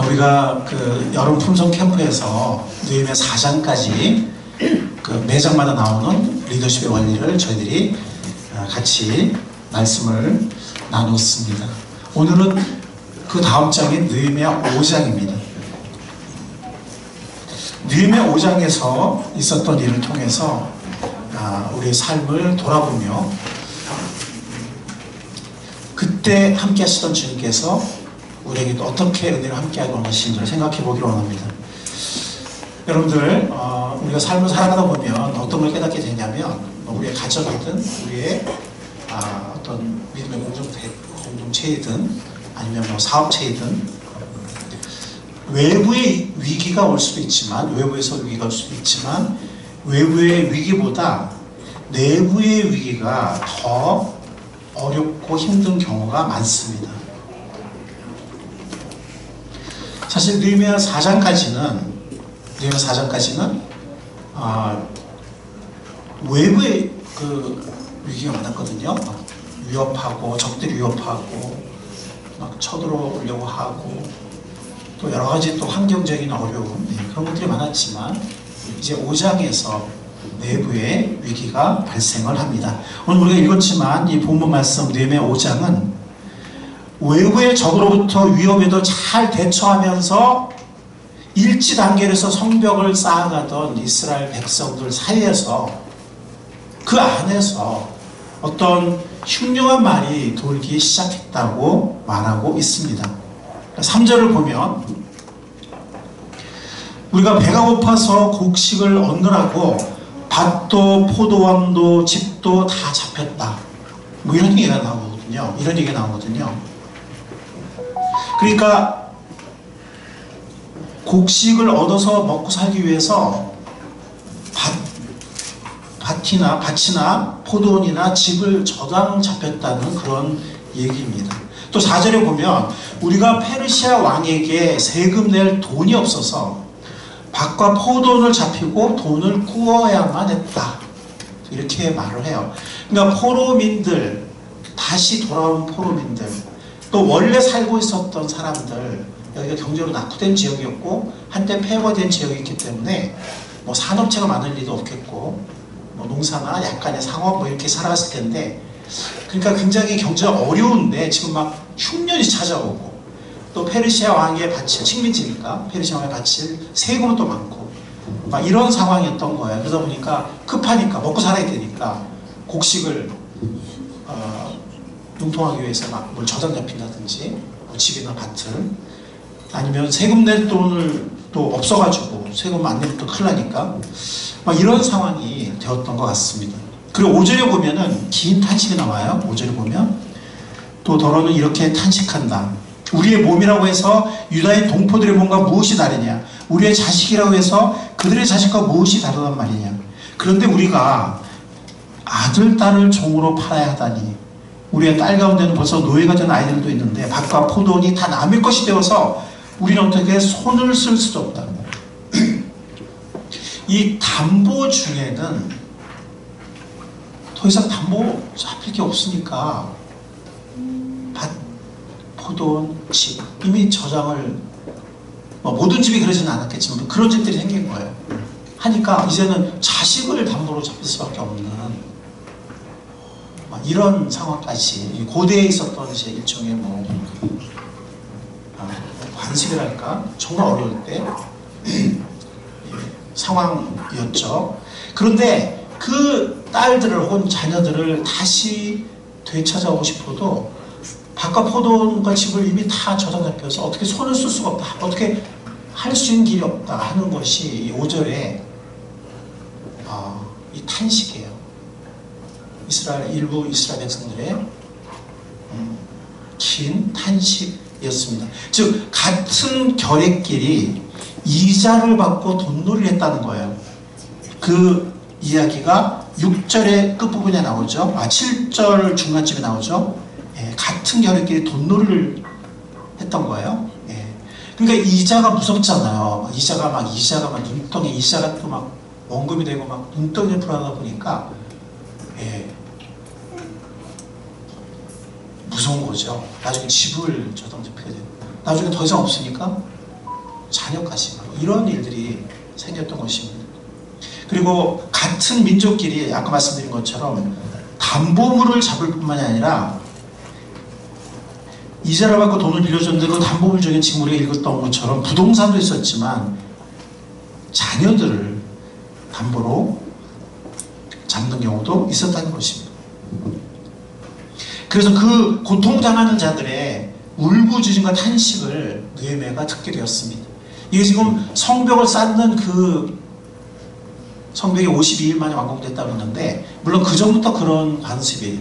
우리가 그 여름 품성 캠프에서 느헤미야 4장까지 그 매장마다 나오는 리더십의 원리를 저희들이 같이 말씀을 나눴습니다. 오늘은 그 다음 장인 느헤미야 5장입니다. 느헤미야 5장에서 있었던 일을 통해서 우리의 삶을 돌아보며 그때 함께 하시던 주님께서 우리에게도 어떻게 은혜를 함께 하고 계신지를 생각해 보기를 원합니다. 여러분들 우리가 삶을 살아가다 보면 어떤 걸 깨닫게 되냐면 우리의 가정이든 우리의 어떤 믿음의 공동체이든 아니면 뭐 사업체이든 외부의 위기가 올 수도 있지만 외부에서 위기가 올 수도 있지만 외부의 위기보다 내부의 위기가 더 어렵고 힘든 경우가 많습니다. 사실 느헤미야 4장까지는 외부의 그 위기가 많았거든요. 위협하고 적들이 위협하고 막 쳐들어오려고 하고 또 여러 가지 또 환경적인 어려움 그런 것들이 많았지만 이제 5장에서 내부의 위기가 발생을 합니다. 오늘 우리가 읽었지만 이 본문 말씀 느헤미야 5장은 외부의 적으로부터 위협에도 잘 대처하면서 일치 단계에서 성벽을 쌓아가던 이스라엘 백성들 사이에서 그 안에서 어떤 흉흉한 말이 돌기 시작했다고 말하고 있습니다. 3절을 보면 우리가 배가 고파서 곡식을 얻느라고 밭도 포도원도 집도 다 잡혔다. 뭐 이런 얘기가 나오거든요. 그러니까 곡식을 얻어서 먹고 살기 위해서 밭이나 포도원이나 집을 저당 잡혔다는 그런 얘기입니다. 또 4절에 보면 우리가 페르시아 왕에게 세금 낼 돈이 없어서 밭과 포도원을 잡히고 돈을 꾸어야만 했다. 이렇게 말을 해요. 그러니까 포로민들, 다시 돌아온 포로민들, 또 원래 살고 있었던 사람들, 여기가 경제로 낙후된 지역이었고 한때 폐허된 지역이기 때문에 뭐 산업체가 많을 리도 없겠고 뭐 농사나 약간의 상업 뭐 이렇게 살아갔을 텐데, 그러니까 굉장히 경제가 어려운데 지금 막 흉년이 찾아오고 또 페르시아 왕에 바칠 식민지니까 페르시아 왕에 바칠 세금은 또 많고 막 이런 상황이었던 거예요. 그러다 보니까 급하니까 먹고 살아야 되니까 곡식을 융통하기 위해서 막 뭘 저당 잡힌다든지 뭐 집이나 밭을, 아니면 세금 낼 돈을 또 없어가지고 세금 안 내면 또 큰일 나니까 막 이런 상황이 되었던 것 같습니다. 그리고 5절에 보면은 긴 탄식이 나와요. 5절에 보면 또 더러는 이렇게 탄식한다. 우리의 몸이라고 해서 유다의 동포들의 몸과 무엇이 다르냐? 우리의 자식이라고 해서 그들의 자식과 무엇이 다르단 말이냐? 그런데 우리가 아들, 딸을 종으로 팔아야 하다니, 우리의 딸 가운데는 벌써 노예가 된 아이들도 있는데 밭과 포도원이 다 남의 것이 되어서 우리는 어떻게 손을 쓸 수도 없다. 이 담보 중에는 더 이상 담보 잡힐 게 없으니까 밭, 포도원, 집 이미 저장을 모든 집이 그러지는 않았겠지만 그런 집들이 생긴 거예요. 하니까 이제는 자식을 담보로 잡힐 수밖에 없는 이런 상황까지 고대에 있었던 이제 일종의 관습이랄까 정말 어려울 때 상황이었죠. 그런데 그 딸들을 혹은 자녀들을 다시 되찾아오고 싶어도 밭과 포도원과 집을 이미 다 저장 잡혀서 어떻게 손을 쓸 수가 없다, 어떻게 할 수 있는 길이 없다 하는 것이 이 5절에 이 탄식이에요. 일부 이스라엘 백성들의 긴 탄식이었습니다. 즉 같은 결핵끼리 이자를 받고 돈놀이를 했다는 거예요. 그 이야기가 6절의 끝부분에 나오죠. 7절 중간쯤에 나오죠. 같은 결핵끼리 돈놀이를 했던 거예요. 그러니까 이자가 무섭잖아요. 이자가 막 눈덩이, 이자가 또 막 원금이 되고 막 눈덩이를 풀어가다 보니까 무서운 거죠. 나중에 집을 저당 잡혀야 돼요. 나중에 더 이상 없으니까 잔여까지 이런 일들이 생겼던 것입니다. 그리고 같은 민족끼리 아까 말씀드린 것처럼 담보물을 잡을 뿐만이 아니라 이자를 받고 돈을 빌려줬는데 그 담보물적인 직무를 읽었던 것처럼 부동산도 있었지만 자녀들을 담보로 잡는 경우도 있었다는 것입니다. 그래서 그 고통당하는 자들의 울부짖음과 탄식을 느헤미야가 듣게 되었습니다. 이게 지금 성벽을 쌓는 그 성벽이 52일 만에 완공됐다고 하는데, 물론 그 전부터 그런 관습이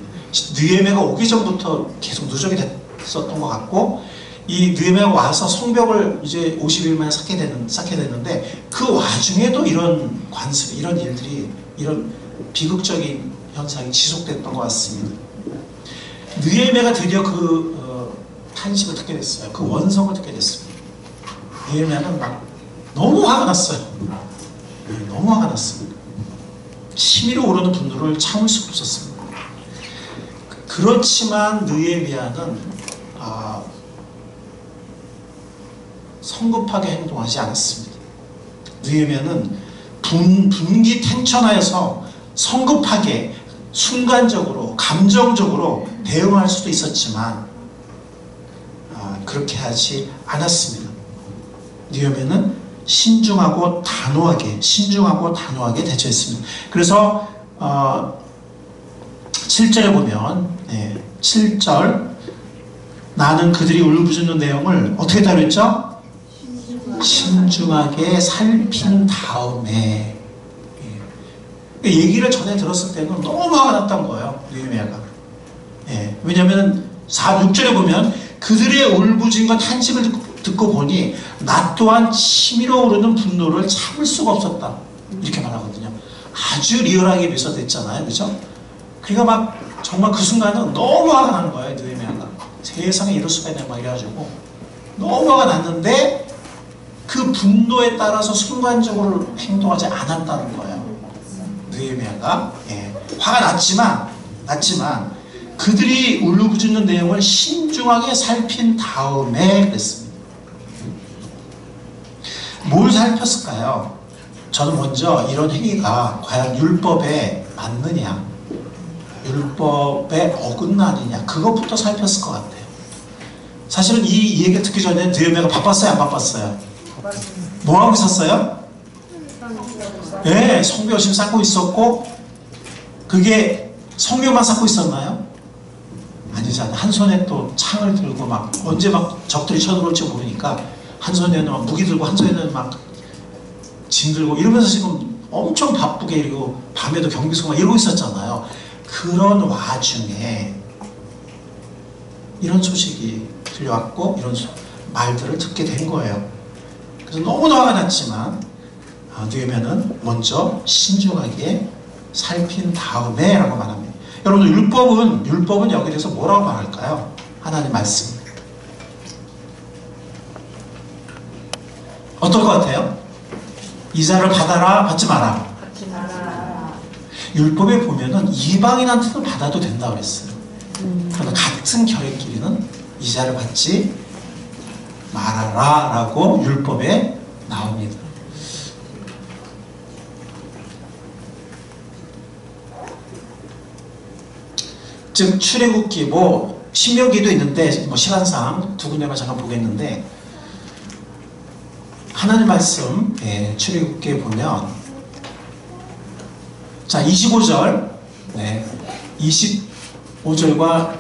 느헤미야가 오기 전부터 계속 누적이 됐었던 것 같고, 이 느헤미야가 와서 성벽을 이제 50일 만에 쌓게 됐는데 그 와중에도 이런 관습, 이런 일들이, 이런 비극적인 현상이 지속됐던 것 같습니다. 느헤미야가 드디어 그 탄식을 듣게 됐어요. 그 원성을 듣게 됐습니다. 느헤미야는 막 너무 화가 났어요. 너무 화가 났습니다. 치밀어 오르는 분노를 참을 수 없었습니다. 그렇지만 느헤미야는 성급하게 행동하지 않았습니다. 느헤미야는 분기탱천하여서 성급하게 순간적으로 감정적으로 대응할 수도 있었지만 그렇게 하지 않았습니다. 느헤미야는 신중하고 단호하게 대처했습니다. 그래서 7절에 보면 7절 나는 그들이 울부짖는 내용을 어떻게 다뤘죠? 신중하게 살핀 다음에. 얘기를 전에 들었을 때는 너무 화가 났던 거예요, 느헤미야가. 왜냐하면 6절에 보면 그들의 울부짖음과 탄식을 듣고 보니 나 또한 치밀어 오르는 분노를 참을 수가 없었다, 이렇게 말하거든요. 아주 리얼하게 묘사됐잖아요, 그죠? 그러니까 막 정말 그 순간은 너무 화가 나는 거예요, 느헤미야가. 세상에 이럴 수가 있나 막 이래가지고 너무 화가 났는데 그 분노에 따라서 순간적으로 행동하지 않았다는 거예요, 느헤미야가. 화가 났지만 그들이 울부짖는 내용을 신중하게 살핀 다음에 그랬습니다. 뭘 살폈을까요? 저는 먼저 이런 행위가 과연 율법에 맞느냐, 율법에 어긋나느냐, 그것부터 살폈을 것 같아요. 사실은 이 얘기를 듣기 전에 느헤미야가 바빴어요, 안 바빴어요? 뭐 하고 있었어요? 성벽 열심히 쌓고 있었고, 그게 성벽만 쌓고 있었나요? 아니잖아요. 한 손에 또 창을 들고 막 언제 막 적들이 쳐들어올지 모르니까 한 손에는 막 무기 들고 한 손에는 막 짐 들고 이러면서 지금 엄청 바쁘게, 그리고 밤에도 경비소가 막 이러고 있었잖아요. 그런 와중에 이런 소식이 들려왔고 이런 말들을 듣게 된 거예요. 그래서 너무나 화가 났지만 느헤미야는 먼저 신중하게 살핀 다음에 라고 말합니다. 여러분, 율법은 여기에 대해서 뭐라고 말할까요? 하나님 말씀. 어떨 것 같아요? 이자를 받아라, 받지 마라. 율법에 보면은 이방인한테도 받아도 된다고 그랬어요. 그러나 같은 결의끼리는 이자를 받지 말아라 라고 율법에 나옵니다. 즉 출애굽기, 신명기도 있는데 시간상 두 군데만 잠깐 보겠는데, 하나님 말씀 출애굽기에 보면 25절 25절과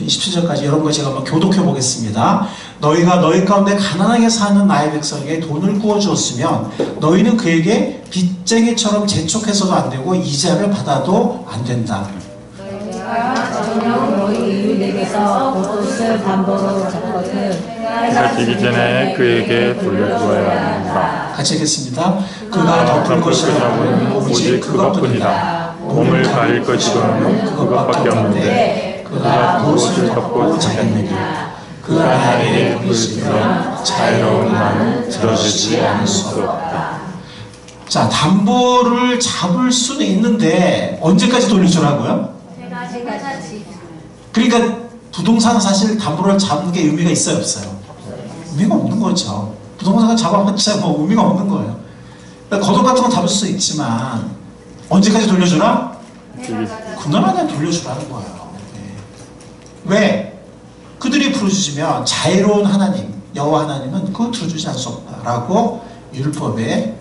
27절까지 여러분과 제가 한번 교독해 보겠습니다. 너희가 너희 가운데 가난하게 사는 나의 백성에게 돈을 구워 주었으면 너희는 그에게 빚쟁이처럼 재촉해서도 안 되고 이자를 받아도 안 된다. 너희가 정녕 너희 이웃에게서 겉옷을 담보로 잡거든 해가 지기 전에 그에게 돌려주어야 한다. 같이 하겠습니다. 그가 덮을 것이라고는 오직 그것뿐이다. 몸을 가릴 것이고는 그것밖에 없는데 그가 무엇을 덮고 자겠느냐. 그 하나님의 덮을 있으면 자유로운 마음을 들어주지 않을 수 없다. 자, 담보를 잡을 수는 있는데 언제까지 돌려주라고요? 그러니까 부동산은 사실 담보를 잡는 게 의미가 있어요, 없어요? 의미가 없는 거죠. 부동산을 잡아봤자 뭐 의미가 없는 거예요. 그러니까 거둬 같은 건 잡을 수 있지만 언제까지 돌려주나? 그날마다 돌려주라는 거예요. 네. 왜? 그들이 부르짖으면 자애로운 하나님, 여호와 하나님은 그거 들어주지 않을 수 없다라고 율법에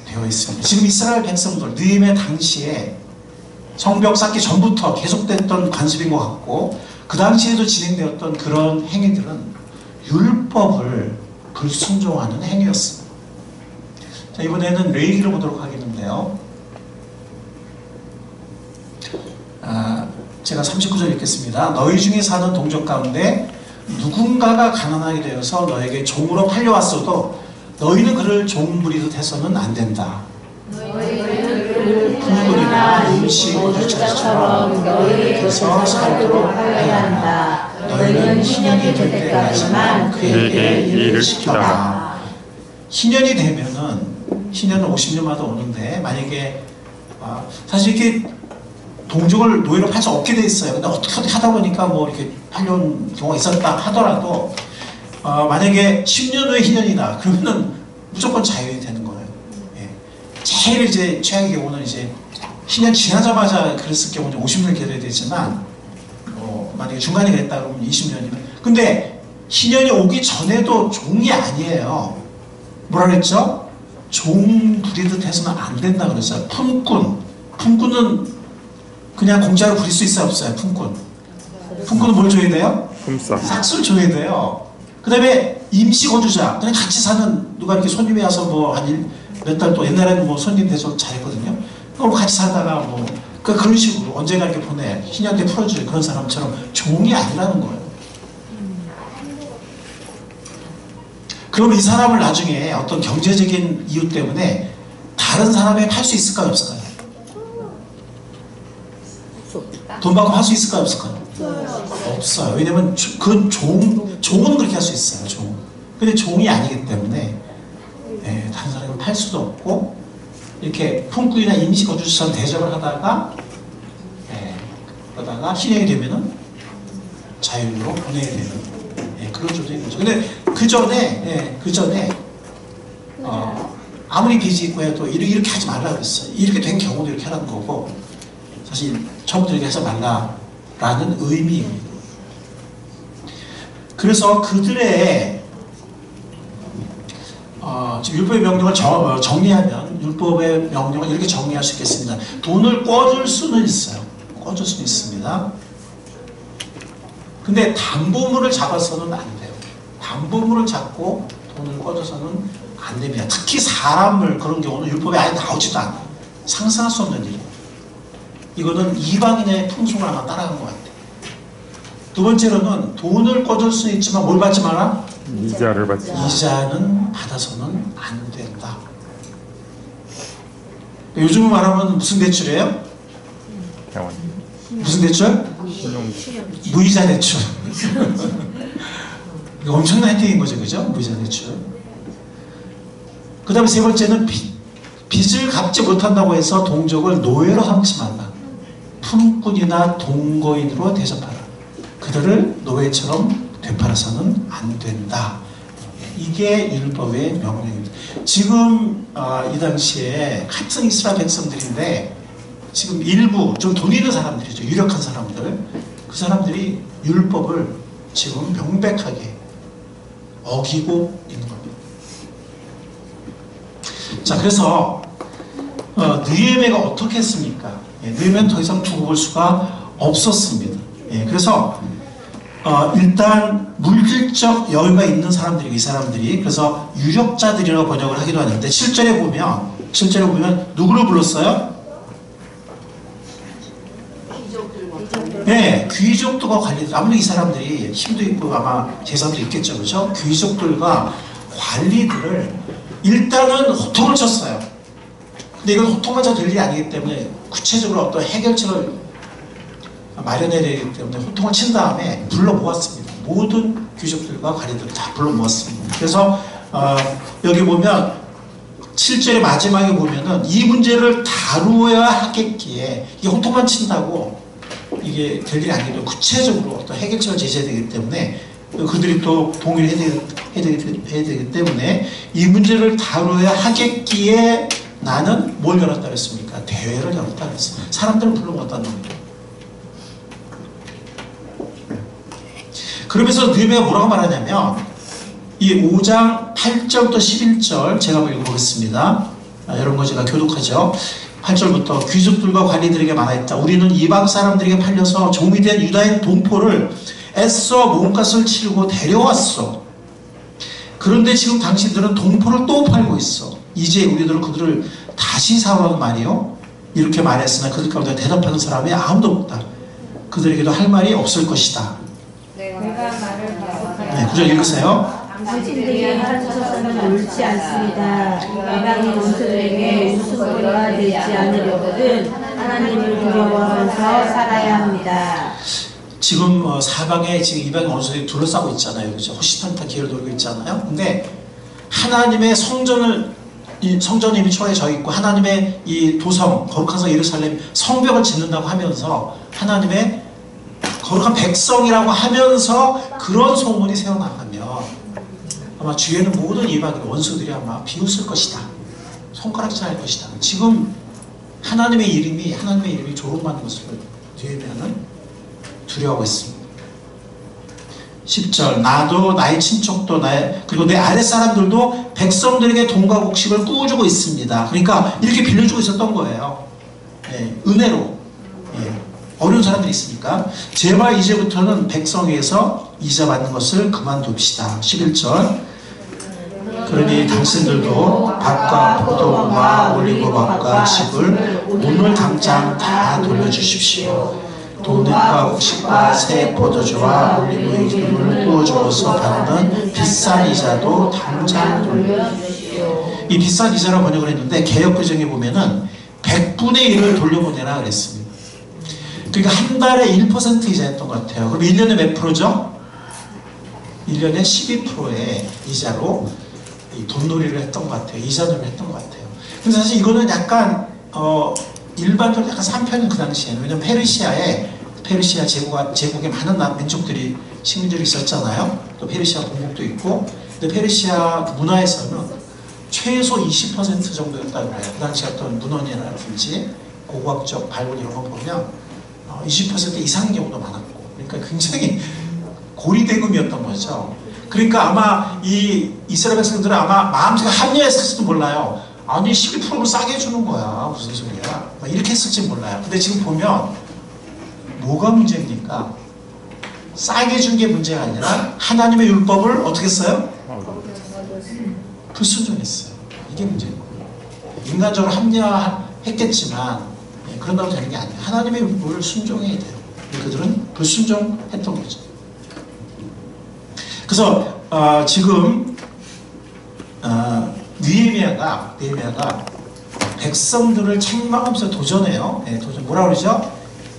되어 있습니다. 지금 이스라엘 백성들 느헤미야 당시에 성벽 쌓기 전부터 계속됐던 관습인 것 같고 그 당시에도 진행되었던 그런 행위들은 율법을 불순종하는 행위였습니다. 자, 이번에는 레위기를 보도록 하겠는데요. 제가 39절 읽겠습니다. 너희 중에 사는 동족 가운데 누군가가 가난하게 되어서 너에게 종으로 팔려왔어도 너희는 그를 종 부리듯 해서는 안 된다. 풍물이나 음식 오주처럼 너희에게서 살도록 하여야 한다. 너희는 신년이 될 때까지만 그에게 일을 시켜라. 신년이 되면은 신년은 50년마다 오는데 만약에 사실 이렇게 동족을 노예로 팔 수 없게 돼 있어요. 근데 어떻게 하다 보니까 뭐 이렇게 팔려온 경우가 있었다 하더라도 만약에 10년 후에 희년이다 그러면은 무조건 자유이 되는 거예요. 예. 제일 이제 최악의 경우는 이제 희년 지나자마자 그랬을 경우는 50년을 기다려야 되지만 만약에 중간에 그랬다 그러면 20년이면 근데 희년이 오기 전에도 종이 아니에요. 뭐라 그랬죠? 종 부리듯 해서는 안 된다 그랬어요. 품꾼은 그냥 공짜로 부릴 수 있어요 없어요? 품꾼은 뭘 줘야 돼요? 삭수를 줘야 돼요. 그 다음에 임시 거주자 그냥 같이 사는 누가 이렇게 손님이 와서 뭐 한 몇 달 또 옛날에는 뭐 손님 돼서 잘했거든요. 그럼 같이 살다가 뭐 그런 식으로 언젠가 이렇게 보내 희년 때 풀어줄 그런 사람처럼 종이 아니라는 거예요. 그럼 이 사람을 나중에 어떤 경제적인 이유 때문에 다른 사람에게 팔 수 있을까요 없을까요? 돈 받고 할 수 있을까요 없을까요? 없어요. 왜냐면 그 종은 그렇게 할 수 있어요. 종. 근데 종이 아니기 때문에 다른 사람을 팔 수도 없고 이렇게 품꾼이나 임시 거주처럼 대접을 하다가 그러다가 실행이 되면은 자유로 보내야 되는 그런 조정인 거죠. 근데 그 전에 아무리 빚이 있고 해도 이렇게 하지 말라 그랬어요. 이렇게 된 경우도 이렇게 하라는 거고 사실 처음부터 이렇게 하지 말라라는 의미입니다. 그래서 그들의 지금 율법의 명령을 정리하면 율법의 명령을 이렇게 정리할 수 있겠습니다. 돈을 꿔줄 수는 있어요. 꿔줄 수는 있습니다. 근데 담보물을 잡아서는 안 돼요. 담보물을 잡고 돈을 꿔줘서는 안 됩니다. 특히 사람을 그런 경우는 율법에 아예 나오지도 않아요. 상상할 수 없는 일이에요. 이거는 이방인의 풍속을 아마 따라간 것 같아요. 두 번째로는 돈을 꿔줄 수 있지만 뭘 받지 마라? 이자를 받지 마라. 이자는 받아서는 안 된다. 요즘 말하면 무슨 대출이에요? 병원. 무슨 대출? 무이자 대출. 이거 엄청난 혜택인 거죠, 그죠? 무이자 대출. 그 다음에 세 번째는 빚을 갚지 못한다고 해서 동족을 노예로 삼지 말라. 품꾼이나 동거인으로 대접하라. 그들을 노예처럼 되팔아서는 안 된다. 이게 율법의 명령입니다. 지금 이 당시에 같은 이스라엘 백성들인데 지금 일부 좀 돈 있는 사람들이죠. 유력한 사람들. 그 사람들이 율법을 지금 명백하게 어기고 있는 겁니다. 자, 그래서 느헤미야가 어떻게 했습니까? 느헤미야는 더 이상 두고 볼 수가 없었습니다. 그래서 일단 물질적 여유가 있는 사람들이 이 사람들이 그래서 유력자들이라고 번역을 하기도 하는데 실제로 보면 누구를 불렀어요? 귀족들과 관리들. 아무래도 이 사람들이 힘도 있고 아마 재산도 있겠죠, 그렇죠? 귀족들과 관리들을 일단은 호통을 쳤어요. 근데 이건 호통마저 될 일이 아니기 때문에 구체적으로 어떤 해결책을 마련해야 되기 때문에 호통을 친 다음에 불러 모았습니다. 모든 귀족들과 관리들을 다 불러 모았습니다. 그래서 여기 보면 7절의 마지막에 보면은 이 문제를 다루어야 하겠기에 이게 호통만 친다고 이게 될 일이 아니고 구체적으로 어떤 해결책을 제시해야 되기 때문에 그들이 또 동의를 해야 되기 때문에 이 문제를 다뤄야 하겠기에 나는 뭘 열었다 그랬습니까? 대회를 열었다 그랬어요. 사람들을 불러모았다는 겁니다. 그러면서 느헤미야가 뭐라고 말하냐면 이 5장 8절부터 11절 제가 한번 읽어보겠습니다. 이런 거 제가 교독하죠. 8절부터 귀족들과 관리들에게 말하였다. 우리는 이방 사람들에게 팔려서 종이 된 유다인 동포를 애써 몸값을 치르고 데려왔어. 그런데 지금 당신들은 동포를 또 팔고 있어. 이제 우리들은 그들을 다시 사오라는 말이요. 이렇게 말했으나 그들 가운데 대답하는 사람이 아무도 없다. 그들에게도 할 말이 없을 것이다. 내가 말을 네, 9절 읽으세요. 당신들이 하는 것은 옳지 않습니다. 이방인 원수들에게 웃음거리가 되지 않으려거든 하나님을 두려워하면서 살아야 합니다. 지금 사방에 지금 이방인 원수들이 둘러싸고 있잖아요. 그렇죠? 호시탐탐 기회를 노리고 있잖아요. 근데 하나님의 성전이 이미 초래져 있고 하나님의 이 도성, 거룩한 성 예루살렘 성벽을 짓는다고 하면서 하나님의 거룩한 백성이라고 하면서 그런 소문이 새어나가면 아마 주위에는 모든 이방인 원수들이 아마 비웃을 것이다. 손가락질할 것이다. 지금 하나님의 이름이 조롱받는 것을 느헤미야는 두려워하고 있습니다. 10절 나도 나의 친척도 그리고 내 아랫사람들도 백성들에게 돈과 곡식을 꾸어주고 있습니다. 그러니까 이렇게 빌려주고 있었던 거예요. 예, 은혜로. 예, 어려운 사람들이 있으니까 제발 이제부터는 백성에서 이자 받는 것을 그만둡시다. 11절 그러니 당신들도 밭과 포도와 올리고밭과 집을 오늘 당장 다 돌려주십시오. 돈과 곡식과 새 포도주와 올리브의 기름을 부어주어서 받는 비싼 이자도 당장 돌려주십시오. 이 비싼 이자라고 번역을 했는데 개역개정에 보면은 100분의 1을 돌려보내라 그랬습니다. 그러니까 한 달에 1% 이자였던 것 같아요. 그럼 1년에 몇 프로죠? 1년에 12%의 이자로 이 돈놀이를 했던 것 같아요. 이자놀이를 했던 것 같아요. 근데 사실 이거는 약간 일반적으로 약간 산편인 그 당시에는. 왜냐면 페르시아 제국에 많은 민족들이 식민지들이 있었잖아요. 또 페르시아 본국도 있고. 근데 페르시아 문화에서는 최소 20% 정도였다고 그래요. 그 당시 어떤 문헌이라든지 고고학적 발굴 이런 거 보면 20% 이상인 경우도 많았고. 그러니까 굉장히 고리대금이었던 거죠. 그러니까 아마 이 이스라엘 백성들은 아마 마음속에 합리화했을지도 몰라요. 아니 12%를 싸게 해주는 거야. 무슨 소리야. 이렇게 했을지 몰라요. 근데 지금 보면 뭐가 문제입니까? 싸게 준 게 문제가 아니라 하나님의 율법을 어떻게 했어요? 불순종했어요. 이게 문제인 거예요. 인간적으로 합리화했겠지만 그런다고 되는 게 아니에요. 하나님의 율법을 순종해야 돼요. 그들은 불순종했던 거죠. 그래서 지금 느헤미야가 백성들을 책망하면서 도전해요. 뭐라 그러죠?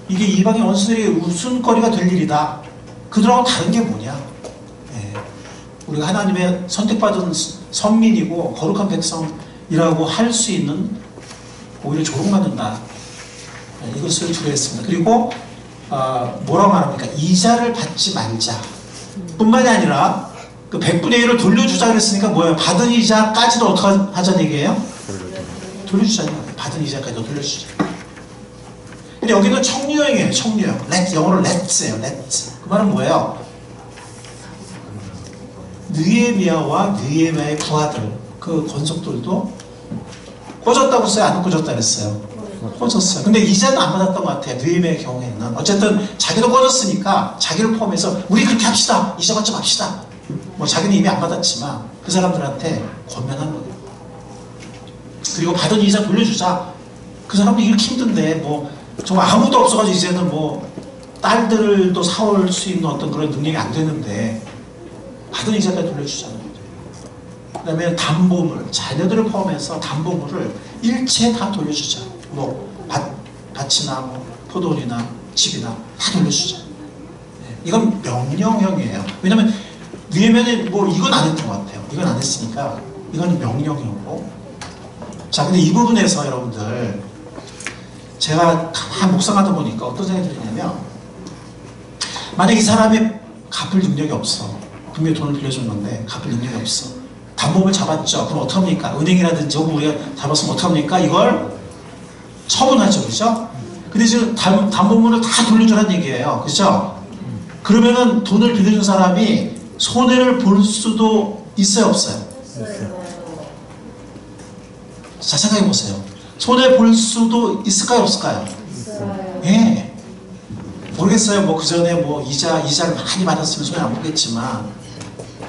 이게 이방의 원수들이 웃음거리가 될 일이다. 그들하고 다른 게 뭐냐? 우리가 하나님의 선택받은 선민이고 거룩한 백성이라고 할 수 있는 오히려 조롱받는다. 이것을 두려워했습니다. 그리고 뭐라고 말합니까? 이자를 받지 말자. 뿐만이 아니라 그 100분의 1을 돌려주자 그랬으니까 뭐예요? 받은 이자까지도 어떻게 하자는 얘기예요? 돌려주자는 거예요. 받은 이자까지도 돌려주자. 근데 여기는 청유형이에요. 청유형. 영어로 let's예요. let's. 그 말은 뭐예요? 느헤미야와 느헤미야의 부하들, 그 권속들도 꽂았다고 써요? 안 꽂았다 그랬어요? 꽂았어요. 근데 이자는 안 받았던 것 같아요. 느헤미야의 경우에는. 어쨌든 자기도 꽂았으니까 자기를 포함해서 우리 그렇게 합시다. 이자 받지 맙시다. 뭐 자기는 이미 안 받았지만 그 사람들한테 권면한 거예요. 그리고 받은 이자 돌려주자. 그 사람들 이렇게 힘든데 뭐 정말 아무도 없어가지고 이제는 뭐 딸들도 사올 수 있는 어떤 그런 능력이 안 되는데 받은 이자까지 돌려주자는 거죠. 그 다음에 담보물, 자녀들을 포함해서 담보물을 일체 다 돌려주자. 뭐 밭이나 뭐 포도원이나 집이나 다 돌려주자. 이건 명령형이에요. 왜냐면 느헤미야는 뭐 이건 안 했던 것 같아요. 이건 안 했으니까 이건 명령형이고. 자, 근데 이 부분에서 여러분들 제가 가만 묵상하다 보니까 어떤 생각이 들었냐면 만약 이 사람이 갚을 능력이 없어. 분명히 돈을 빌려줬는데 갚을 능력이 없어. 담보를 잡았죠. 그럼 어떡합니까? 은행이라든지 혹은 우리가 잡았으면 어떡합니까? 이걸 처분하죠. 그죠? 근데 지금 담보물을 다 돌려주라는 얘기예요. 그죠? 그러면은 돈을 빌려준 사람이 손해를 볼 수도 있어요, 없어요? 자, 생각해 보세요. 손해 볼 수도 있을까요, 없을까요? 예. 모르겠어요. 뭐 그 전에 뭐 이자를 많이 받았으면 손해 안 보겠지만,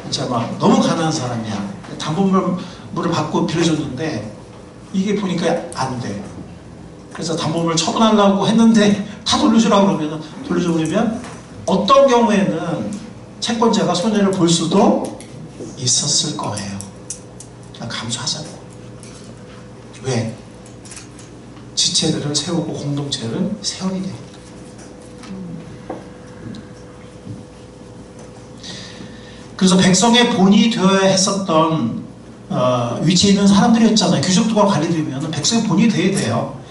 진짜 막 너무 가난한 사람이야. 담보물을 받고 빌려줬는데 이게 보니까 안 돼. 그래서 담보물을 처분하려고 했는데 다 돌려주라고 그러면 돌려주면 어떤 경우에는 채권자가 손해를 볼 수도 있었을 거예요. 감수하자고. 왜? 지체들을 세우고 공동체를 세워야 되니까. 그래서 백성의 본이 되어야 했었던 위치에 있는 사람들이었잖아요. 귀족들과 관리되면 백성의 본이 되어야 돼요.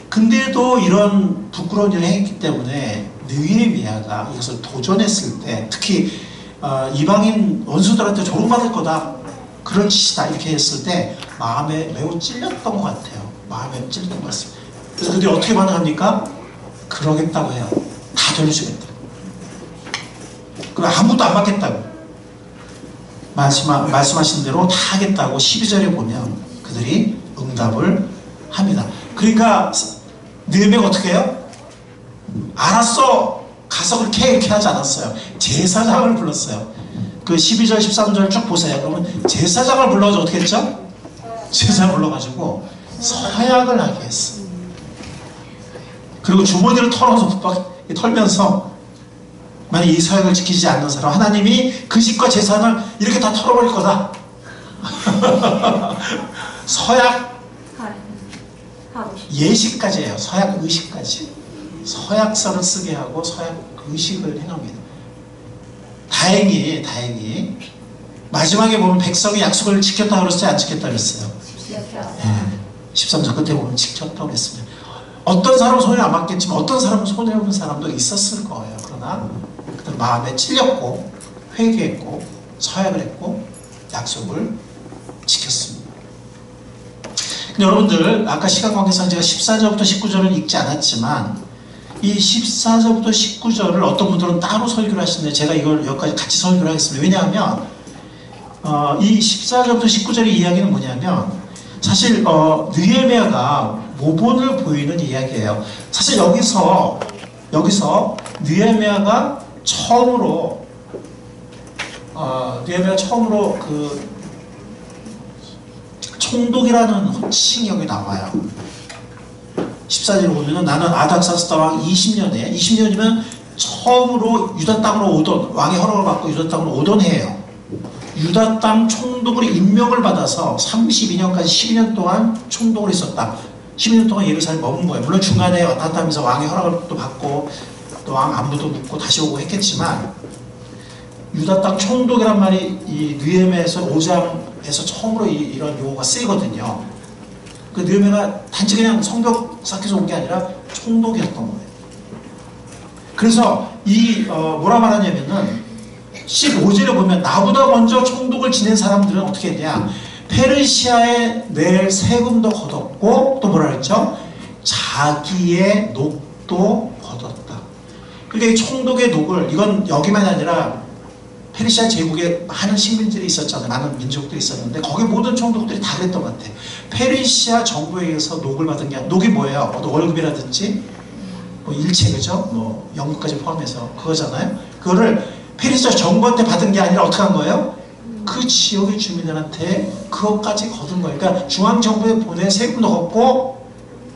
근데도 이런 부끄러운 일을 했기 때문에 느헤미야가 이것을 도전했을 때, 특히 이방인 원수들한테 조롱받을 거다, 그런 짓이다 이렇게 했을 때 마음에 매우 찔렸던 것 같아요. 마음에 찔렸던 것 같습니다. 그래서 그들이 어떻게 반응합니까? 그러겠다고 해요. 다 돌려주겠다. 그럼 아무도 안 받겠다고 말씀하신 대로 다 하겠다고 12절에 보면 그들이 응답을 합니다. 그러니까 느헤미야가 어떻게 해요? 알았어, 가서 그렇게 이렇게 하지 않았어요. 제사장을 불렀어요. 그 12절 13절 쭉 보세요. 그러면 제사장을 불러가지고 어떻게 했죠? 제사장을 불러가지고 서약을 하게 했어. 그리고 주머니를 털면서 만약 이 서약을 지키지 않는 사람, 하나님이 그 집과 재산을 이렇게 다 털어버릴 거다. 서약 예식까지 해요. 서약 의식까지. 서약서를 쓰게 하고 서약 의식을 행합니다. 다행히 마지막에 보면 백성이 약속을 지켰다 그랬어요, 안 지켰다 그랬어요? 네. 13절 끝에 보면 지켰다고 했습니다. 어떤 사람은 손해 안 받겠지만 어떤 사람은 손해보는 사람도 있었을 거예요. 그러나 그들 마음에 찔렸고 회개했고 서약을 했고 약속을 지켰습니다. 근데 여러분들, 아까 시간 관계상 제가 14절부터 19절을 읽지 않았지만 이 14절부터 19절을 어떤 분들은 따로 설교를 하시는데 제가 이걸 여기까지 같이 설교를 하겠습니다. 왜냐하면 이 14절부터 19절의 이야기는 뭐냐면 사실 느헤미야가 모본을 보이는 이야기예요. 사실 여기서 느헤미야가 처음으로 그 총독이라는 호칭이 여기 나와요. 14절에 보면은 나는 아닥사스다 왕 20년이면 처음으로 유다 땅으로 오던, 왕의 허락을 받고 유다 땅으로 오던 해예요. 유다 땅 총독으로 임명을 받아서 32년까지 12년 동안 총독으로 있었다. 12년 동안 예루살렘 머문 거예요. 물론 중간에 왔다 갔다 하면서 왕의 허락을 또 받고 또 왕 안부도 묻고 다시 오고 했겠지만 유다 땅 총독이란 말이 이 느헤미야에서 5장에서 처음으로 이런 용어가 쓰이거든요. 그 느헤미야가 단지 그냥 성벽 쌓기서 온 게 아니라 총독이었던 거예요. 그래서 뭐라 말하냐면은 15절에 보면 나보다 먼저 총독을 지낸 사람들은 어떻게 했냐, 페르시아에 낼 세금도 거뒀고 또 뭐라 그랬죠? 자기의 녹도 거뒀다. 그러니까 이 총독의 녹을, 이건 여기만 아니라 페르시아 제국에 많은 식민들이 있었잖아요. 많은 민족들이 있었는데 거기 모든 총독들이 다 그랬던 것 같아요. 페르시아 정부에 의해서 녹을 받은 게, 녹이 뭐예요? 월급이라든지 뭐 일체, 그죠? 뭐 연금까지 포함해서 그거잖아요. 그거를 페르시아 정부한테 받은 게 아니라 어떻게 한 거예요? 그 지역의 주민들한테 그것까지 거둔 거예요. 그러니까 중앙정부에 보낸 세금도 걷고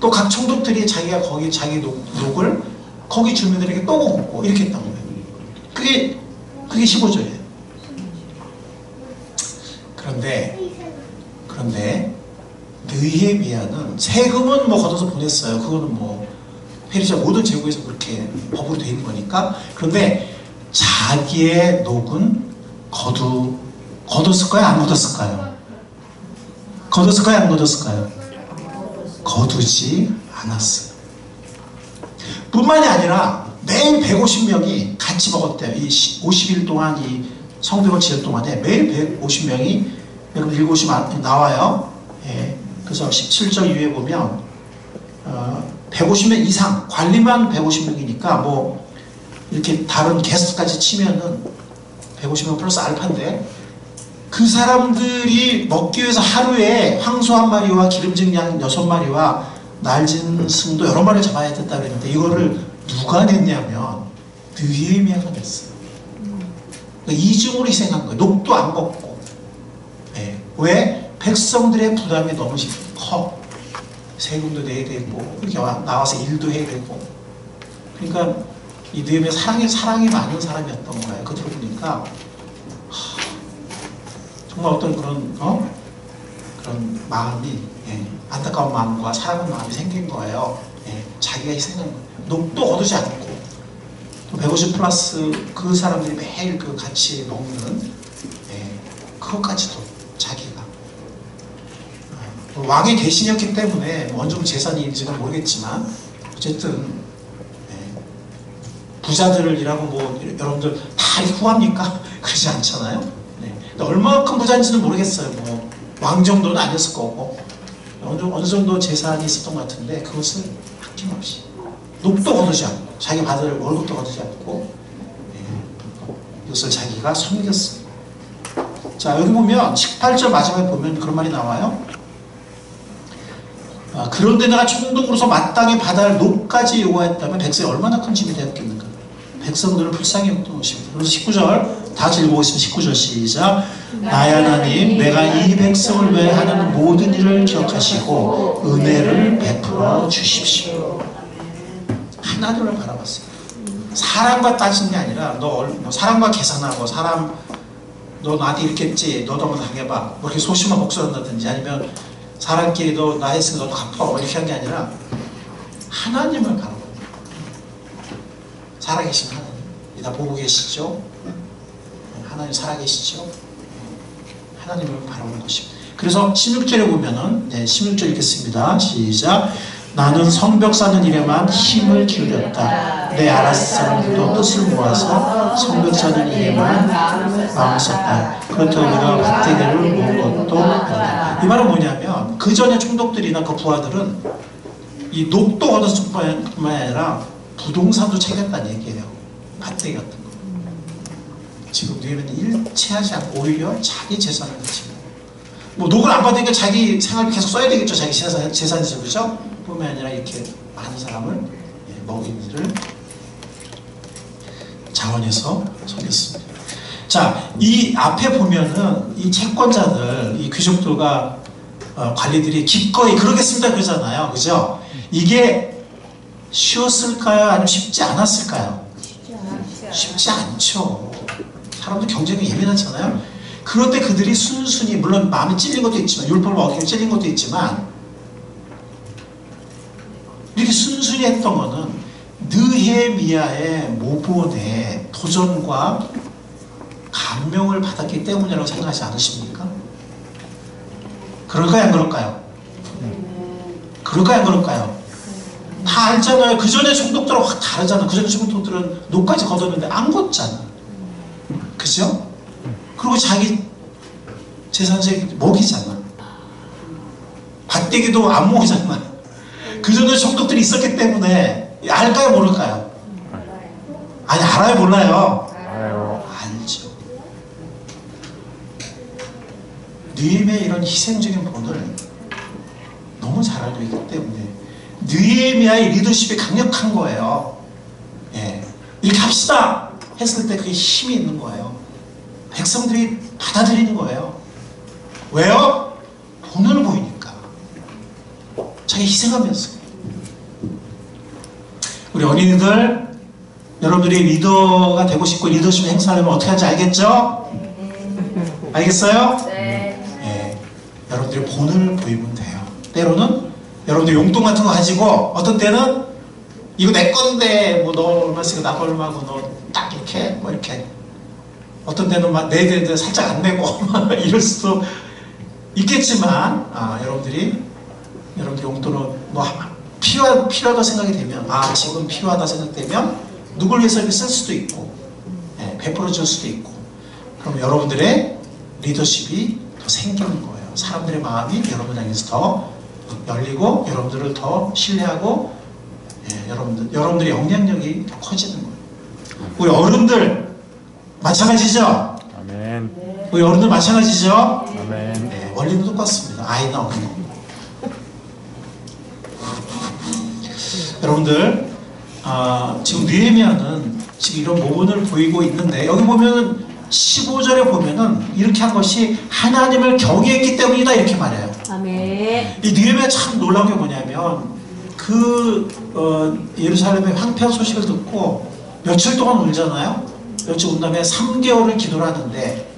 또 각 총독들이 자기가 거기 자기 녹을 거기 주민들에게 또 걷고 이렇게 했던 거예요. 그게 15조예요. 그런데 느헤미야는 세금은 뭐 걷어서 보냈어요. 그거는 뭐 페르시아 모든 제국에서 그렇게 법으로 되어 있는 거니까. 그런데 자기의 녹은 거뒀을까요? 안 거뒀을까요? 거뒀을까요? 안 거뒀을까요? 거두지 않았어요. 뿐만이 아니라 매일 150명이 같이 먹었대요. 이 50일 동안 이 성벽을 지을 동안에 매일 150명이 여러분 읽어보시면 나와요. 예. 그래서 17절 이후에 보면 150명 이상, 관리만 150명이니까 뭐 이렇게 다른 게스트까지 치면은 150명 플러스 알파인데, 그 사람들이 먹기 위해서 하루에 황소 한 마리와 기름진 양 6마리와 날진 승도 여러 마리를 잡아야 됐다 그랬는데, 이거를 누가 냈냐면 느헤미야가 냈어요. 그러니까 이중으로 희생한 거예요. 녹도 안 먹고. 네. 왜? 백성들의 부담이 너무 커. 세금도 내야 되고, 이렇게 나와서 일도 해야 되고. 그러니까 이 느헤미야 사랑이 많은 사람이었던 거예요. 그걸 보니까 정말 어떤 그런 마음이, 안타까운 마음과 사랑하는 마음이 생긴 거예요. 자기가 희생한 거예요. 녹도 거두지 않고, 또 150 플러스 그 사람들이 매일 그 같이 먹는, 그것까지도 자기가. 왕의 대신이었기 때문에 어느 정도 재산인지는 모르겠지만, 어쨌든 부자들이라고 뭐 여러분들 다 후합니까? 그러지 않잖아요. 근데 얼마큼 부자인지는 모르겠어요. 뭐 왕 정도는 아니었을 거고 어느 정도 재산이 있었던 것 같은데, 그것을 아낌없이 녹도 거두지 않고, 자기 받을 월급도 거두지 않고, 이것을 자기가 섬겼어요. 자, 여기 보면 18절 마지막에 보면 그런 말이 나와요. 그런데 내가 총독으로서 마땅히 받아야 할 녹까지 요구했다면 백성이 얼마나 큰 짐이 되었겠는가. 백성들을 불쌍히 여겼던 것입니다. 그래서 19절 다 같이 읽어보겠습니다. 19절 시작. 나의 하나님, 내가 이 백성을 위해 하는 모든 일을 기억하시고 은혜를 베풀어 주십시오. 하나님을 바라봤어요. 사람과 따지는 게 아니라, 너 사람과 계산하고, 너 나한테 이렇게 했지, 너도 한번 당해봐, 뭐 이렇게 소심한 목소리 한다든지, 아니면 사람끼리 너 했으니까 너도 갚아, 이렇게 한 게 아니라 하나님을 바라봐요. 살아계신 하나님, 다 보고 계시죠? 하나님 살아계시죠? 하나님을 바라보는 것입니다. 그래서 16절에 보면은, 16절 읽겠습니다. 시작. 나는 성벽 쌓는 일에만 힘을 기울였다. 내 아라스 사람들도 뜻을 모아서 성벽 쌓는 일에만 마음을 썼다. 그렇다고 내가 밭대기를 모은 것도 아니다. 이 말은 뭐냐면, 그 전에 총독들이나 그 부하들은 이 녹도 얻었을 뿐만 아니라 부동산도 챙겼다는 얘기예요. 밭대기 같은 거. 지금 느헤미야는 일체하지 않고 오히려 자기 재산을 가지고, 뭐 녹을 안 받으니까 자기 생활비 계속 써야 되겠죠. 자기 재산이죠, 그죠? 뿐만 아니라 이렇게 많은 사람을 먹인 일을 자원해서 섬겼습니다. 자, 이 앞에 보면은 이 채권자들, 이 귀족들과 관리들이 기꺼이 그러겠습니다 그러잖아요, 그죠? 이게 쉬웠을까요? 아니면 쉽지 않았을까요? 쉽지 않죠. 사람들 경쟁이 예민하잖아요. 그런데 그들이 순순히, 물론 마음이 찔린 것도 있지만, 율법을 어기고 찔린 것도 있지만, 이렇게 순순히 했던 것은 느헤미야의 모본의 도전과 감명을 받았기 때문이라고 생각하지 않으십니까? 그럴까요, 안 그럴까요? 그럴까요, 안 그럴까요? 다 알잖아요. 그 전에 총독들은 확 다르잖아. 그 전에 총독들은 녹까지 걷었는데 안 걷잖아. 그죠? 그리고 자기 재산세 먹이잖아. 밭대기도 안 먹이잖아. 그 전에 총독들이 있었기 때문에. 알까요, 모를까요? 아니, 알아요, 몰라요? 알죠. 느헤미야의 이런 희생적인 본을 너무 잘 알고 있기 때문에 느헤미야의 리더십이 강력한 거예요. 이렇게 합시다 했을 때 그게 힘이 있는 거예요. 백성들이 받아들이는 거예요. 왜요? 본을 보이니까. 자기 희생하면서. 우리 어린이들, 여러분들이 리더가 되고 싶고 리더십 행사하려면 어떻게 하는지 알겠죠? 알겠어요? 네. 여러분들이 본을 보이면 돼요. 때로는 여러분들 용돈 같은 거 가지고, 어떤 때는 이거 내 건데 뭐 너 얼마 쓰니까 나 얼마고 너 딱 이렇게 뭐 이렇게, 어떤 때는 막 내야 되는데 살짝 안 내고 이럴 수도 있겠지만, 여러분들이 용돈을 뭐 필요하다 생각이 되면, 지금 필요하다 생각되면 누굴 위해서 이렇게 쓸 수도 있고, 베풀어 줄 수도 있고, 그럼 여러분들의 리더십이 더 생기는 거예요. 사람들의 마음이 여러분을 향해서 더 열리고 여러분들을 더 신뢰하고 여러분들의 영향력이 더 커지는 거예요. 우리 어른들 마찬가지죠? 아멘. 우리 어른들 마찬가지죠? 아멘. 네, 원리는 똑같습니다. 아이나 어른. 여러분들 지금 느헤미야는 지금 이런 모본을 보이고 있는데 여기 보면 15절에 보면은 이렇게 한 것이 하나님을 경외했기 때문이다 이렇게 말해요. 아멘. 이 느헤미야 참 놀라운 게 뭐냐면 예루살렘의 황폐한 소식을 듣고 며칠 동안 울잖아요. 며칠 운 다음에 3개월을 기도를 하는데,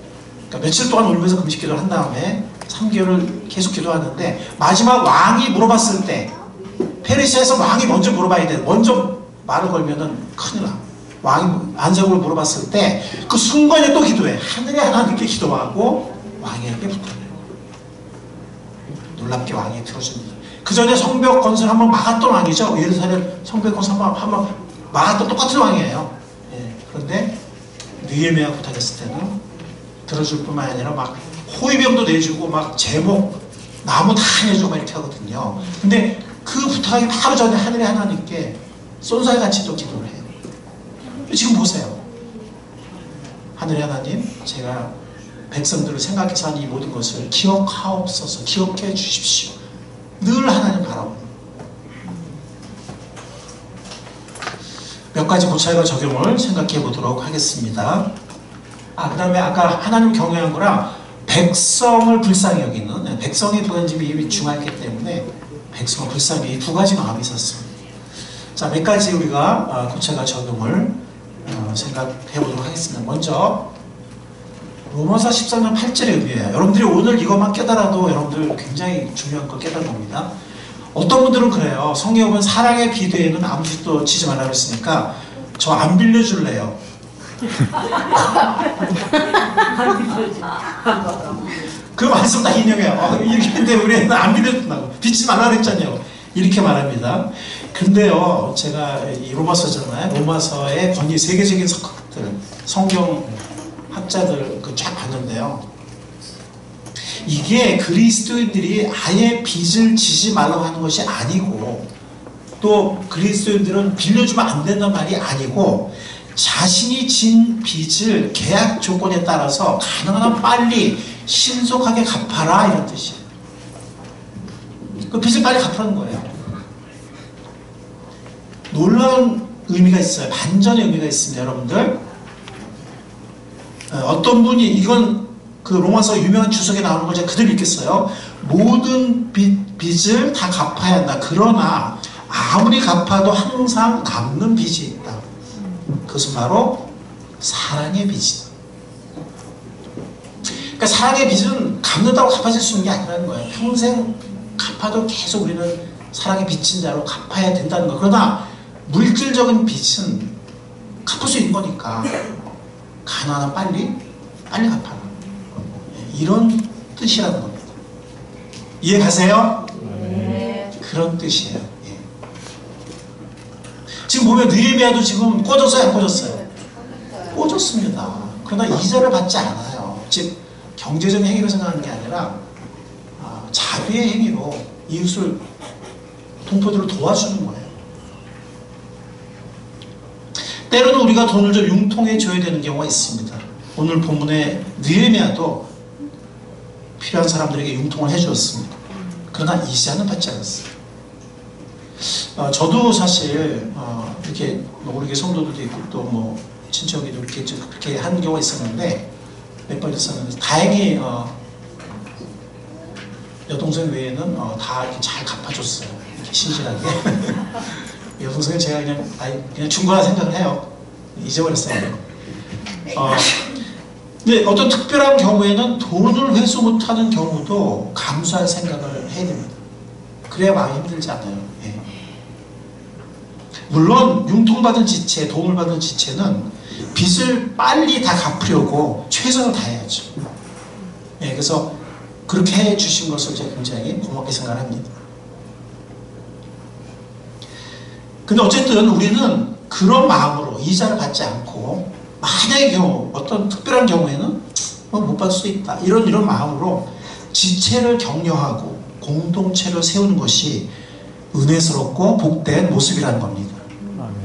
그러니까 며칠 동안 울면서 금식 기도를 한 다음에 3개월을 계속 기도하는데 마지막 왕이 물어봤을 때, 페르시아에서 왕이 먼저 물어봐야 돼. 먼저 말을 걸면은 큰일 나. 왕이 안색으로 물어봤을 때 그 순간에 또 기도해. 하늘의 하나님께 기도하고 왕에게 부탁해요. 놀랍게 왕이 들어줍니다. 그 전에 성벽 건설 한번 막았던 왕이죠. 예루살렘 성벽 건설 한번 막았던 똑같은 왕이에요. 예. 그런데 느헤미야 부탁했을 때는 들어줄 뿐만 아니라 막 호위병도 내주고 막 제목 나무 다 내주고 막 이렇게 하거든요. 근데 그 부탁이 바로 전에 하늘의 하나님께 쏜살같이 또 기도를 해요. 지금 보세요. 하늘의 하나님, 제가 백성들을 생각해서 한 이 모든 것을 기억하옵소서, 기억해 주십시오. 늘 하나님 바라봅니다. 몇 가지 고찰과 적용을 생각해 보도록 하겠습니다. 그 다음에 아까 하나님 경외한 거랑 백성을 불쌍히 여기는, 백성의 부관심이 중요했기 때문에 백성을 불쌍히, 이 두 가지 마음이 있었습니다. 자, 몇 가지 우리가 고찰과 적용을 생각해 보도록 하겠습니다. 먼저 로마서 13장 8절의 의미예요. 여러분들이 오늘 이것만 깨달아도 여러분들 굉장히 중요한 걸 깨달은 겁니다. 어떤 분들은 그래요. 성경은 사랑의 비대에는 아무 짓도 지지 말라고 했으니까 저 안 빌려줄래요. 그 말씀 다 인용해요. 이렇게 했는데 우리는 안 빌려준다고. 빚지 말라고 했잖아요. 이렇게 말합니다. 근데요, 제가 이 로마서잖아요. 로마서의 권위 세계적인 석학들, 성경 학자들 쫙 봤는데요. 이게 그리스도인들이 아예 빚을 지지 말라고 하는 것이 아니고, 또 그리스도인들은 빌려주면 안 된다는 말이 아니고, 자신이 진 빚을 계약 조건에 따라서 가능한 한 빨리 신속하게 갚아라 이런 뜻이에요. 그 빚을 빨리 갚으라는 거예요. 놀라운 의미가 있어요. 반전의 의미가 있습니다, 여러분들. 어떤 분이, 이건 그 로마서 유명한 주석에 나오는 걸 제가 그대로 읽겠어요. 모든 빚을 다 갚아야 한다. 그러나 아무리 갚아도 항상 남는 빚이 있다. 그것은 바로 사랑의 빚이다. 그러니까 사랑의 빚은 갚는다고 갚아질 수 있는 게 아니라는 거예요. 평생 갚아도 계속 우리는 사랑의 빚진 자로 갚아야 된다는 거. 그러나 물질적인 빚은 갚을 수 있는 거니까 가능한 빨리 갚아라. 이런 뜻이라는 겁니다. 이해 가세요? 네. 그런 뜻이에요. 예. 지금 보면 느헤미야도 지금 꽂았어요, 안 꽂았어요? 꽂았습니다. 그러나 이자를 받지 않아요. 즉 경제적인 행위로 생각하는 게 아니라 자비의 행위로 이웃을, 동포들을 도와주는 거예요. 때로는 우리가 돈을 좀 융통해 줘야 되는 경우가 있습니다. 오늘 본문의 느헤미야도 필요한 사람들에게 융통을 해주었습니다. 그러나 이자는 받지 않았어요. 저도 사실 이렇게 우리 교회 성도들도 있고 또 뭐 친척이도 이렇게 그렇게 한 경우가 있었는데, 몇 번 있었는데 다행히 여동생 외에는 다 이렇게 잘 갚아줬어요. 이렇게 신실하게. 여동생은 제가 그냥 준 거라 생각을 해요. 잊어버렸어요. 근데 어떤 특별한 경우에는 돈을 회수 못하는 경우도 감수할 생각을 해야 됩니다. 그래야 마음이 힘들지 않아요. 예. 물론 융통받은 지체, 도움을 받은 지체는 빚을 빨리 다 갚으려고 최선을 다해야죠. 예, 그래서 그렇게 해주신 것을 제가 굉장히 고맙게 생각합니다. 근데 어쨌든 우리는 그런 마음으로 이자를 받지 않고 만약의 경우, 어떤 특별한 경우에는 못 받을 수 있다. 이런 마음으로 지체를 격려하고 공동체를 세우는 것이 은혜스럽고 복된 모습이라는 겁니다. 아멘.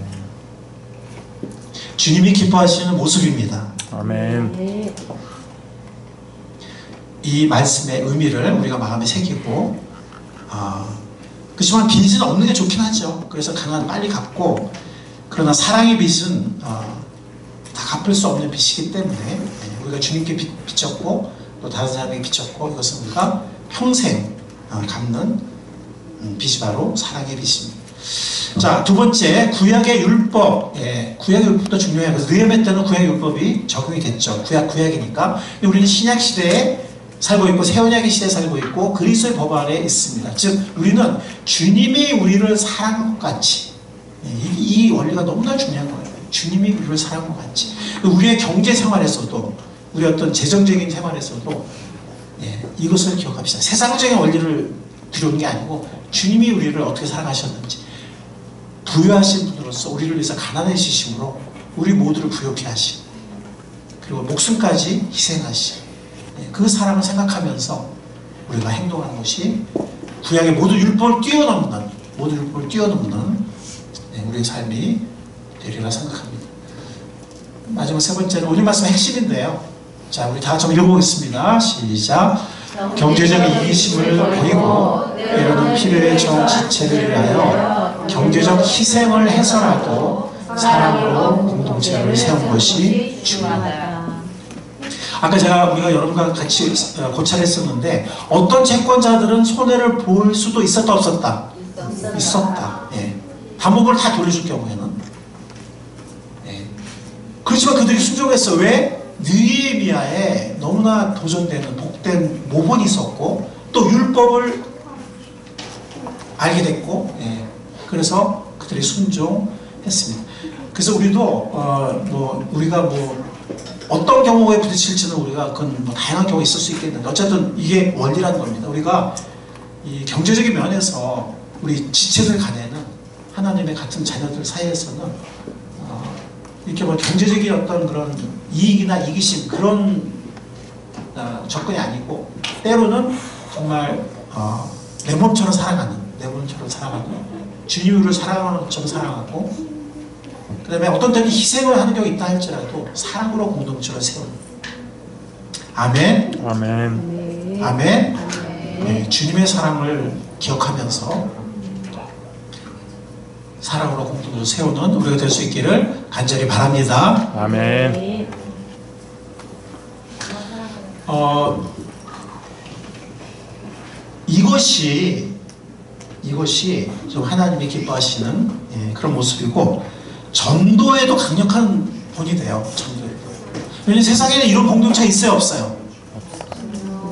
주님이 기뻐하시는 모습입니다. 아멘. 네. 이 말씀의 의미를 우리가 마음에 새기고, 그렇지만 빚은 없는 게 좋긴 하죠. 그래서 가난 빨리 갚고, 그러나 사랑의 빚은 다 갚을 수 없는 빚이기 때문에 우리가 주님께 빚졌고 또 다른 사람에게 빚졌고, 이것은 우리가 평생 갚는 빚이 바로 사랑의 빚입니다. 자, 두 번째, 구약의 율법. 구약의 율법도 중요해요. 그래서 느헤미야 때는 구약의 율법이 적용이 됐죠. 구약이니까. 우리는 신약 시대에 살고 있고 새 언약의 시대에 살고 있고 그리스도의 법 아래에 있습니다. 즉 우리는 주님이 우리를 사랑한 것 같이, 이 원리가 너무나 중요한 거예요. 주님이 우리를 사랑한 것 같이. 우리의 경제 생활에서도, 우리 어떤 재정적인 생활에서도 이것을 기억합시다. 세상적인 원리를 들여오는 게 아니고 주님이 우리를 어떻게 사랑하셨는지, 부유하신 분으로서 우리를 위해서 가난해지심으로 우리 모두를 부유케 하신, 그리고 목숨까지 희생하신 그 사랑을 생각하면서 우리가 행동하는 것이 구약의 모든 율법을 뛰어넘는 우리의 삶이 되리라 생각합니다. 마지막 세 번째는 오늘 말씀의 핵심인데요. 자, 우리 다 같이 한번 읽어보겠습니다. 시작. 경제적 이기심을 버리고 때로는 필요의 정지체를 위하여 경제적 희생을 해서라도 사랑으로 공동체를 세운 것이 중요합니다. 아까 우리가 여러분과 같이 고찰했었는데, 어떤 채권자들은 손해를 볼 수도 있었다 없었다? 있었다. 담보를 다 돌려줄 경우에는. 그렇지만 그들이 순종했어. 왜? 느헤미야에 너무나 도전되는 복된 모본이 있었고 또 율법을 알게 됐고, 그래서 그들이 순종했습니다. 그래서 우리도 우리가 어떤 경우에 부딪힐지는 우리가 그건 다양한 경우가 있을 수 있겠는데, 어쨌든 이게 원리라는 겁니다. 우리가 이 경제적인 면에서 우리 지체들 간에는, 하나님의 같은 자녀들 사이에서는 이렇게 경제적인 어떤 그런 이익이나 이기심, 그런 접근이 아니고, 때로는 정말 내 몸처럼 사랑하는, 주님이 우리를 사랑하는 것처럼 사랑하고, 그 다음에 어떤 때는 희생을 하는 경우가 있다 할지라도 사랑으로 공동체를 세우는. 아멘. 아멘. 아멘. 주님의 사랑을 기억하면서 사랑으로 공동체를 세우는 우리가 될 수 있기를 간절히 바랍니다. 아멘. 이것이 좀 하나님이 기뻐하시는 그런 모습이고, 전도에도 강력한 본이 돼요. 전도에도. 왜냐면 세상에는 이런 공동체가 있어요, 없어요?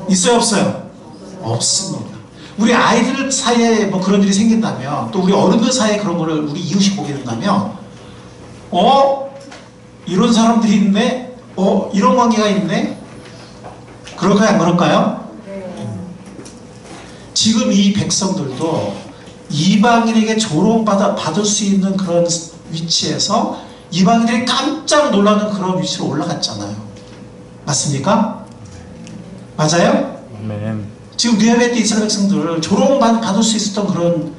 있어요, 없어요? 없습니다. 우리 아이들 사이에 그런 일이 생긴다면, 또 우리 어른들 사이에 그런 거를 우리 이웃이 보게 된다면, 이런 사람들이 있네? 이런 관계가 있네? 그럴까요, 안 그럴까요? 지금 이 백성들도 이방인에게 조롱받을 수 있는 그런 위치에서 이방인들이 깜짝 놀라는 그런 위치로 올라갔잖아요. 맞습니까? 맞아요? 아멘. 지금 느헤미야 때 이스라엘 백성들을 조롱받을 수 있었던 그런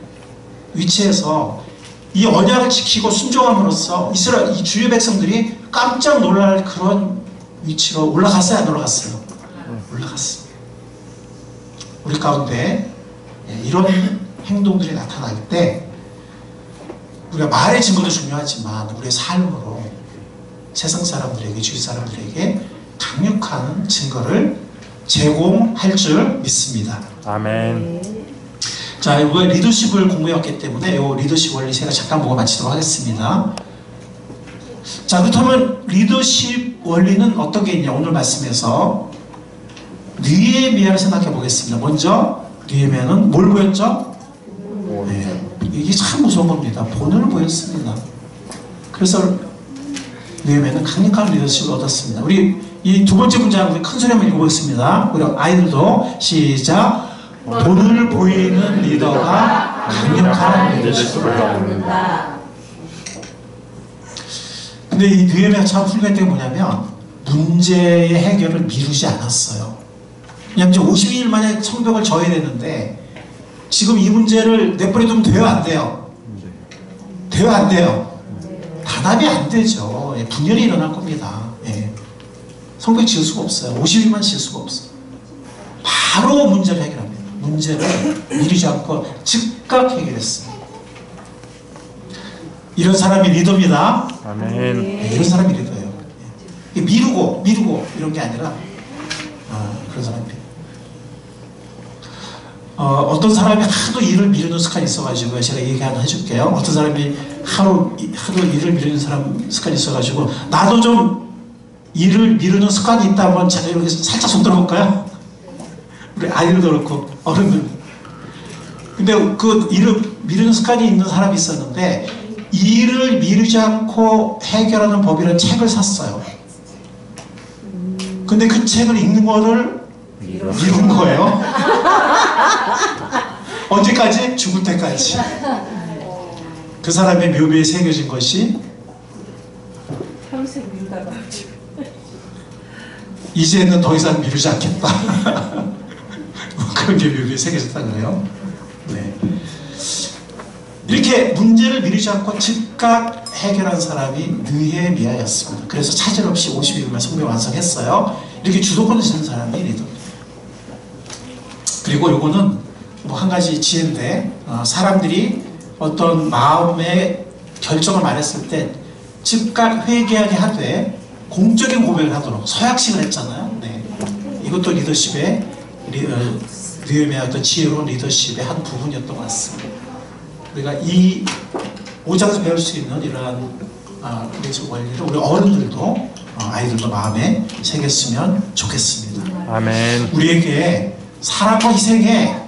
위치에서 이 언약을 지키고 순종함으로써 이 주의 백성들이 깜짝 놀랄 그런 위치로 올라갔어요, 안 올라갔어요? 올라갔습니다. 우리 가운데 이런 행동들이 나타날 때 우리가 말의 증거도 중요하지만 우리의 삶으로 세상 사람들에게, 주위 사람들에게 강력한 증거를 제공할 줄 믿습니다. 아멘. 자, 이번에 리더십을 공부해왔기 때문에 이 리더십 원리 제가 잠깐 보고 마치도록 하겠습니다. 자, 그렇다면 리더십 원리는 어떤 게 있냐? 오늘 말씀에서 느헤미야를 생각해 보겠습니다. 먼저 느헤미야는 뭘 보였죠? 이게 참 무서운 겁니다. 본을 보였습니다. 그래서 느헤미야는 강력한 리더십을 얻었습니다. 우리 이 두 번째 문장 우리 큰 소리 한번 읽어보겠습니다. 우리 아이들도 시작. 본을 보이는 리더가 강력한 리더십을 얻는다. 근데 이 느헤미야 참 훌륭한 게 뭐냐면 문제의 해결을 미루지 않았어요. 왜냐면 이제 52일 만에 성벽을 져야 되는데 지금 이 문제를 내버려두면 돼요, 안 돼요? 돼요, 안 돼요? 단합이 안 되죠. 예, 분열이 일어날 겁니다. 예. 성벽 지을 수가 없어요. 50일만 지을 수가 없어요. 바로 문제를 해결합니다. 문제를 미루지 않고 즉각 해결했습니다. 이런 사람이 리더입니다. 아멘. 네, 이런 사람이 리더예요. 예. 미루고 이런 게 아니라 그런 사람입니다. 어떤 사람이 하도 일을 미루는 습관이 있어가지고 제가 얘기 하나 해줄게요. 어떤 사람이 하도 일을 미루는 습관이 있어가지고 나도 좀 일을 미루는 습관이 있다 한번 제가 이렇게 살짝 손 들어볼까요? 우리 아이들도 그렇고 어른들. 근데 그 일을 미루는 습관이 있는 사람이 있었는데 일을 미루지 않고 해결하는 법이라는 책을 샀어요. 근데 그 책을 읽는 거를 미룬 거예요. 언제까지? 죽을 때까지. 그 사람의 묘비에 새겨진 것이 평생 밀다가 이제는 더 이상 미루지 않겠다. 그런 게 묘비에 새겨졌다 그래요. 네. 이렇게 문제를 미루지 않고 즉각 해결한 사람이 느헤미야였습니다. 그래서 차질 없이 50일만 성벽 완성했어요. 이렇게 주도권을 지는 사람이 리더입니다. 그리고 요거는 뭐 한 가지 지혜인데 사람들이 어떤 마음의 결정을 말했을 때 즉각 회개하게 하되 공적인 고백을 하도록 서약식을 했잖아요. 네. 이것도 리더십의 느헤미야의 어떤 지혜로운 리더십의 한 부분이었던 것 같습니다. 우리가 이 5장에서 배울 수 있는 이러한 리더십 원리를 우리 어른들도 아이들도 마음에 새겼으면 좋겠습니다. 아멘. 우리에게 사랑과 희생의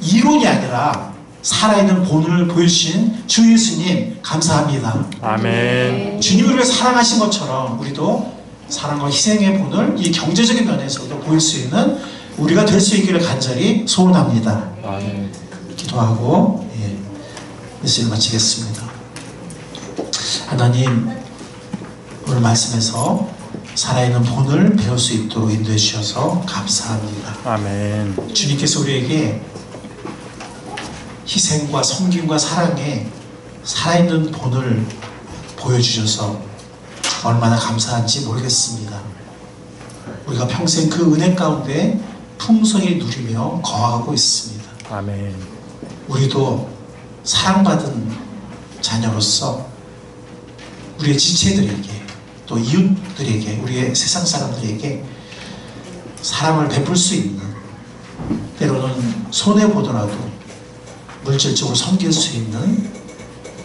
이론이 아니라 살아있는 본을 보여주신 주 예수님 감사합니다. 아멘. 주님을 위해 사랑하신 것처럼 우리도 사랑과 희생의 본을 이 경제적인 면에서도 보일 수 있는 우리가 될 수 있기를 간절히 소원합니다. 아멘. 기도하고 메시지를 마치겠습니다. 하나님, 오늘 말씀에서 살아있는 본을 배울 수 있도록 인도해 주셔서 감사합니다. 아멘. 주님께서 우리에게 희생과 섬김과 사랑에 살아있는 본을 보여주셔서 얼마나 감사한지 모르겠습니다. 우리가 평생 그 은혜 가운데 풍성히 누리며 거하고 있습니다. 아멘. 우리도 사랑받은 자녀로서 우리의 지체들에게 또 이웃들에게 우리의 세상 사람들에게 사랑을 베풀 수 있는, 때로는 손해보더라도 물질적으로 섬길 수 있는,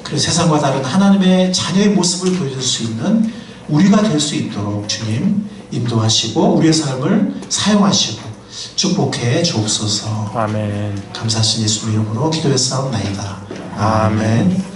그리고 세상과 다른 하나님의 자녀의 모습을 보여줄 수 있는 우리가 될 수 있도록 주님 인도하시고 우리의 삶을 사용하시고 축복해 주옵소서. 아멘. 감사하신 예수 이름으로 기도했사옵나이다. 아멘.